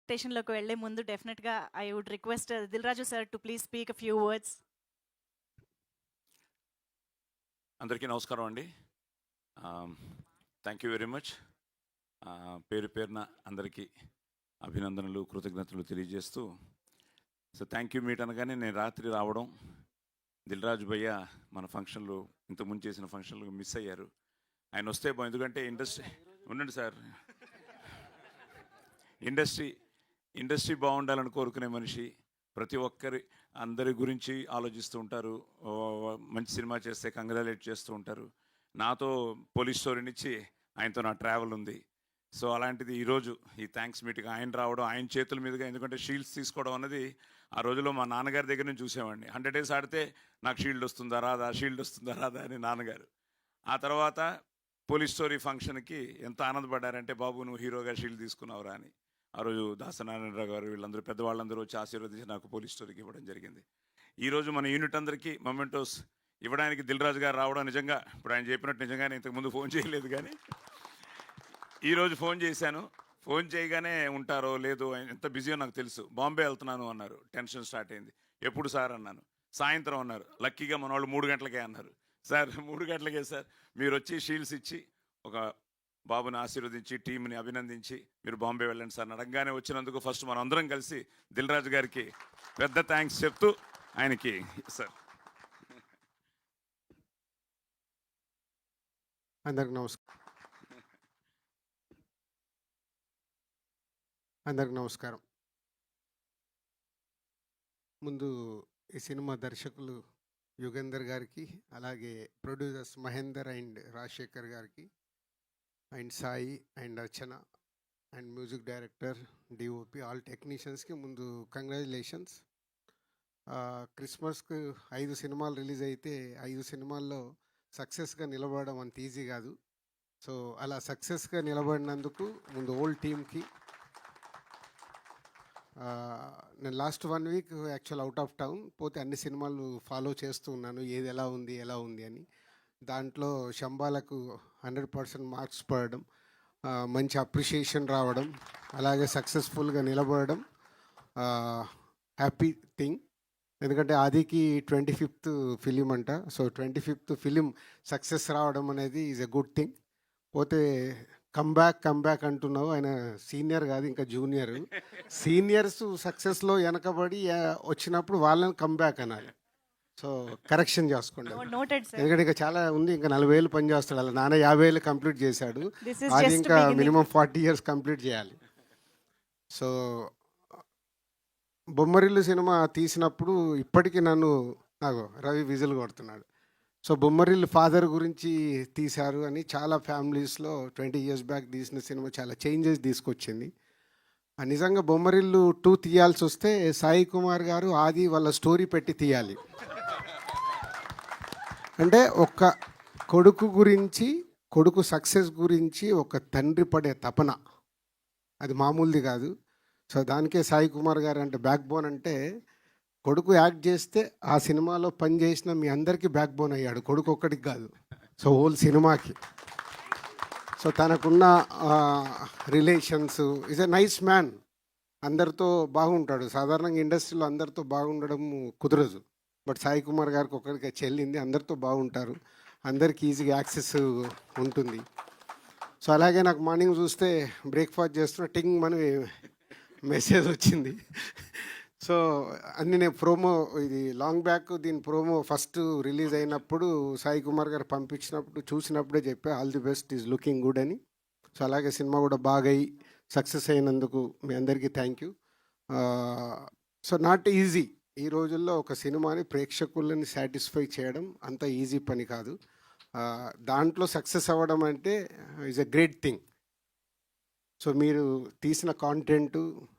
స్టేషన్లోకి వెళ్ళే ముందు డెఫినెట్గా I would request Dil Raju sir to please speak a few words. అందరికీ నమస్కారం అండి. Thank you very much. పేరు పేరున అందరికీ అభినందనలు, కృతజ్ఞతలు తెలియజేస్తూ, సో థ్యాంక్ యూ మీట్ అనగానే నేను రాత్రి రావడం, దిల్ రాజు భయ్య మన ఫంక్షన్లు ఇంతకుముందు చేసిన ఫంక్షన్లు మిస్ అయ్యారు. ఆయన వస్తే ఎందుకంటే ఉండండి సార్, ఇండస్ట్రీ బాగుండాలని కోరుకునే మనిషి, ప్రతి ఒక్కరి అందరి గురించి ఆలోచిస్తూ ఉంటారు. మంచి సినిమా చేస్తే కంగ్రాచులేట్ చేస్తూ ఉంటారు. నాతో పోలీస్ స్టోరీనిచ్చి ఆయనతో నా ట్రావెల్ ఉంది. సో అలాంటిది ఈరోజు ఈ థ్యాంక్స్ మీటింగ్ ఆయన రావడం, ఆయన చేతుల మీదుగా, ఎందుకంటే షీల్డ్స్ తీసుకోవడం అన్నది ఆ రోజులో మా నాన్నగారి దగ్గర నుంచి చూసేవాడిని. 100 days ఆడితే నాకు షీల్డ్ వస్తుందా రాదా అని నాన్నగారు. ఆ తర్వాత పోలీస్ స్టోరీ ఫంక్షన్కి ఎంత ఆనందపడ్డారంటే, బాబు నువ్వు హీరోగా షీల్డ్ తీసుకున్నావురా అని. ఆ రోజు దాసనారాయణరావు గారు వీళ్ళందరూ పెద్దవాళ్ళందరూ వచ్చి ఆశీర్వదించి నాకు పోలీస్ స్టోరీకి ఇవ్వడం జరిగింది. ఈరోజు మన యూనిట్ అందరికీ మొమెంటోస్ ఇవ్వడానికి దిల్ రాజు గారు రావడం నిజంగా, ఇప్పుడు ఆయన చెప్పినట్టు నిజంగానే ఇంతకుముందు ఫోన్ చేయలేదు, కానీ ఈరోజు ఫోన్ చేశాను. ఫోన్ చేయగానే ఉంటారో లేదో, ఎంత బిజీయో నాకు తెలుసు. బాంబే వెళ్తున్నాను అన్నారు. టెన్షన్ స్టార్ట్ అయింది. ఎప్పుడు సార్ అన్నాను. సాయంత్రం అన్నారు. లక్కీగా మన వాళ్ళు 3 గంటలకే అన్నారు. సార్ 3 గంటలకే సార్, మీరు వచ్చి షీల్డ్స్ ఇచ్చి ఒక బాబుని ఆశీర్వదించి టీంని అభినందించి మీరు బాంబే వెళ్ళండి సార్ అడగగానే వచ్చినందుకు ఫస్ట్ మనం అందరం కలిసి దిల్ రాజు గారికి పెద్ద థ్యాంక్స్ చెప్తూ ఆయనకి సార్. అందరికి నమస్కారం. ముందు ఈ సినిమా దర్శకులు యుగేందర్ గారికి, అలాగే ప్రొడ్యూసర్స్ మహేందర్ అండ్ రాజశేఖర్ గారికి, and Sai and Archana and music director, DOP, all టెక్నీషియన్స్కి ముందు కంగ్రాచులేషన్స్. క్రిస్మస్కి 5 సినిమాలు రిలీజ్ అయితే 5 సినిమాల్లో సక్సెస్గా నిలబడడం అంత ఈజీ కాదు. సో అలా సక్సెస్గా నిలబడినందుకు ముందు ఓల్డ్ టీమ్కి, నేను last 1 week actual out of town, పోతే అన్ని సినిమాలు ఫాలో చేస్తూ ఉన్నాను, ఏది ఎలా ఉంది అని. దాంట్లో శంబాలకు 100% మార్క్స్ పడడం, మంచి అప్రిషియేషన్ రావడం, అలాగే సక్సెస్ఫుల్గా నిలబడడం హ్యాపీ థింగ్. ఎందుకంటే ఆదికి 25th ఫిలిం అంట. సో 25th ఫిలిం సక్సెస్ రావడం అనేది ఈజ్ ఎ గుడ్ థింగ్. పోతే కమ్బ్యాక్ అంటున్నావు, ఆయన సీనియర్ కాదు, ఇంకా జూనియర్. సీనియర్స్ సక్సెస్లో వెనకబడి వచ్చినప్పుడు వాళ్ళని కమ్బ్యాక్ అనాలి. సో కరెక్షన్ చేసుకోండి, ఎందుకంటే ఇంకా చాలా ఉంది. ఇంకా 40 ఏళ్ళు పని చేస్తాడు, అలా నాన్న 50 ఏళ్ళు కంప్లీట్ చేశాడు, అది ఇంకా మినిమం 40 years కంప్లీట్ చేయాలి. సో బొమ్మరిల్లు సినిమా తీసినప్పుడు ఇప్పటికీ నాకు రవి విజిల్ కొడుతున్నాడు. సో బొమ్మరిల్లు ఫాదర్ గురించి తీశారు అని చాలా ఫ్యామిలీస్లో 20 years బ్యాక్ తీసిన సినిమా చాలా చేంజెస్ తీసుకొచ్చింది. నిజంగా బొమ్మరిల్లు 2 తీయాల్సి వస్తే సాయి కుమార్ గారు ఆది వాళ్ళ స్టోరీ పెట్టి తీయాలి. అంటే ఒక కొడుకు సక్సెస్ గురించి ఒక తండ్రి పడే తపన అది మామూలుది కాదు. సో దానికే సాయి కుమార్ గారు అంటే బ్యాక్ బోన్. అంటే కొడుకు యాక్ట్ చేస్తే ఆ సినిమాలో పని చేసిన మీ అందరికీ బ్యాక్ బోన్ అయ్యాడు, కొడుకు ఒక్కడికి కాదు, సో హోల్ సినిమాకి. సో తనకున్న relations, is a nice man, అందరితో బాగుంటాడు. సాధారణంగా ఇండస్ట్రీలో అందరితో బాగుండడం కుదరదు, బట్ సాయి కుమార్ గారికి ఒక్కడికి చెల్లింది, అందరితో బాగుంటారు, అందరికి ఈజీగా యాక్సెస్ ఉంటుంది. సో అలాగే నాకు మార్నింగ్ చూస్తే బ్రేక్ఫాస్ట్ చేస్తున్న టింగ్ అని మెసేజ్ వచ్చింది. సో అన్ని నేను ప్రోమో, ఇది లాంగ్ బ్యాక్, దీని ప్రోమో ఫస్ట్ రిలీజ్ అయినప్పుడు సాయి కుమార్ గారు పంపించినప్పుడు చూసినప్పుడే చెప్పా all the best, is looking good అని. సో అలాగే సినిమా కూడా బాగా అయ్యి సక్సెస్ అయినందుకు మీ అందరికీ thank you. So not easy, ఈ రోజుల్లో ఒక సినిమాని ప్రేక్షకులని సాటిస్ఫై చేయడం అంత ఈజీ పని కాదు. దాంట్లో సక్సెస్ అవ్వడం అంటే is a great thing. So మీరు తీసిన కాంటెంట్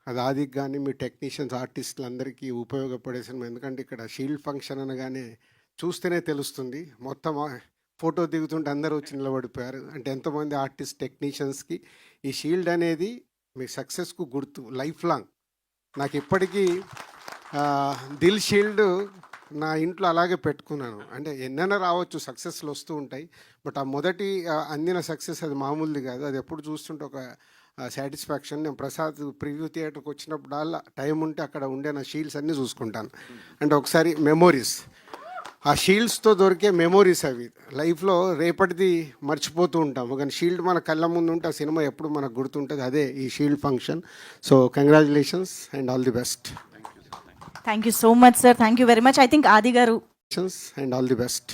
అది ఆదికి కానీ మీ టెక్నీషియన్స్, ఆర్టిస్టులు అందరికీ ఉపయోగపడే సినిమా. ఎందుకంటే ఇక్కడ షీల్డ్ ఫంక్షన్ అనగానే చూస్తేనే తెలుస్తుంది, మొత్తం ఫోటో దిగుతుంటే అందరూ వచ్చి నిలబడిపోయారు. అంటే ఎంతోమంది ఆర్టిస్ట్ టెక్నీషియన్స్కి ఈ షీల్డ్ అనేది మీ సక్సెస్కు గుర్తు, లైఫ్ లాంగ్. నాకు ఇప్పటికీ దిల్ షీల్డ్ నా ఇంట్లో అలాగే పెట్టుకున్నాను. అంటే ఎన్నైనా రావచ్చు, సక్సెస్లు వస్తూ ఉంటాయి, బట్ ఆ మొదటి అందిన సక్సెస్ అది మామూలుది కాదు. అది ఎప్పుడు చూస్తుంటే ఒక సాటిస్ఫాక్షన్. నేను ప్రసాద్ ప్రివ్యూ థియేటర్కి వచ్చినప్పుడల్లా టైం ఉంటే అక్కడ ఉండే నా షీల్డ్స్ అన్నీ చూసుకుంటాను. అంటే ఒకసారి మెమోరీస్, ఆ షీల్డ్స్తో దొరికే మెమోరీస్ అవి. లైఫ్లో రేపటిది మర్చిపోతూ ఉంటాము, కానీ షీల్డ్ మన కళ్ళ ముందు ఉంటే ఆ సినిమా ఎప్పుడు మనకు గుర్తుంటుంది. అదే ఈ shield function. So congratulations and all the best. Thank you so much sir, thank you very much. I think ఆది గారు. And all the best.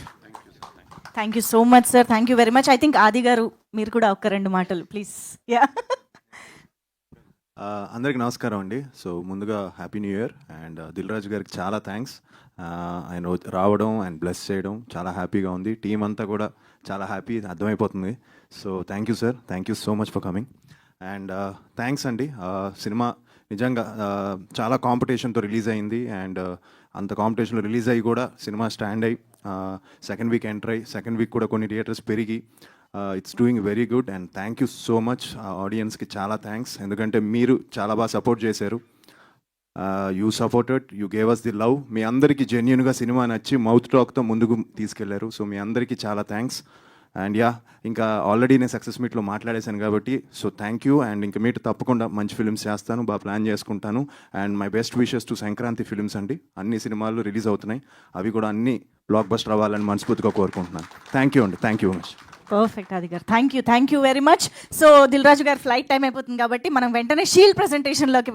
Thank you so much sir, thank you very much. I think ఆది గారు మీరు కూడా ఒక 2 మాటలు please. Yeah. అందరికి నమస్కారం అండి. సో ముందుగా happy new year. And Dil Raju గారికి చాలా థ్యాంక్స్. ఆయన రావడం అండ్ బ్లెస్ చేయడం చాలా హ్యాపీగా ఉంది. టీం అంతా కూడా చాలా హ్యాపీ, అర్థమైపోతుంది. So thank you sir, thank you so much for coming. And thanks అండి. సినిమా నిజంగా చాలా కాంపిటీషన్తో రిలీజ్ అయింది. అండ్ అంత కాంపిటీషన్లో రిలీజ్ అయ్యి కూడా సినిమా స్టాండ్ అయ్యి సెకండ్ వీక్ ఎంటర్ అయ్యి సెకండ్ వీక్ కూడా కొన్ని థియేటర్స్ పెరిగి it's doing very good. And thank you so much. ఆడియన్స్కి చాలా థ్యాంక్స్, ఎందుకంటే మీరు చాలా బాగా సపోర్ట్ చేశారు. You supported, you gave us the love. మీ అందరికీ జెన్యున్గా సినిమా నచ్చి మౌత్ టాక్తో ముందుకు తీసుకెళ్లారు. సో మీ అందరికీ చాలా థ్యాంక్స్. అండ్ యా, ఇంకా ఆల్రెడీ నేను సక్సెస్ మీట్లో మాట్లాడేశాను కాబట్టి సో థ్యాంక్ యూ. అండ్ ఇంకా మీట్ తప్పకుండా మంచి ఫిల్మ్స్ చేస్తాను, బాగా ప్లాన్ చేసుకుంటాను. And my best wishes to Sankranti films అండి. అన్ని సినిమాలు రిలీజ్ అవుతున్నాయి, అవి కూడా అన్ని బ్లాక్ బస్టర్ అవ్వాలని మనస్ఫూర్తిగా కోరుకుంటున్నాను. థ్యాంక్ యూ అండి, thank you much. Perfect Aadi గారు, thank you very much. So Dil Raju గారు ఫ్లైట్ టైం అయిపోతుంది కాబట్టి మనం వెంటనే షీల్డ్ ప్రెజెంటేషన్లోకి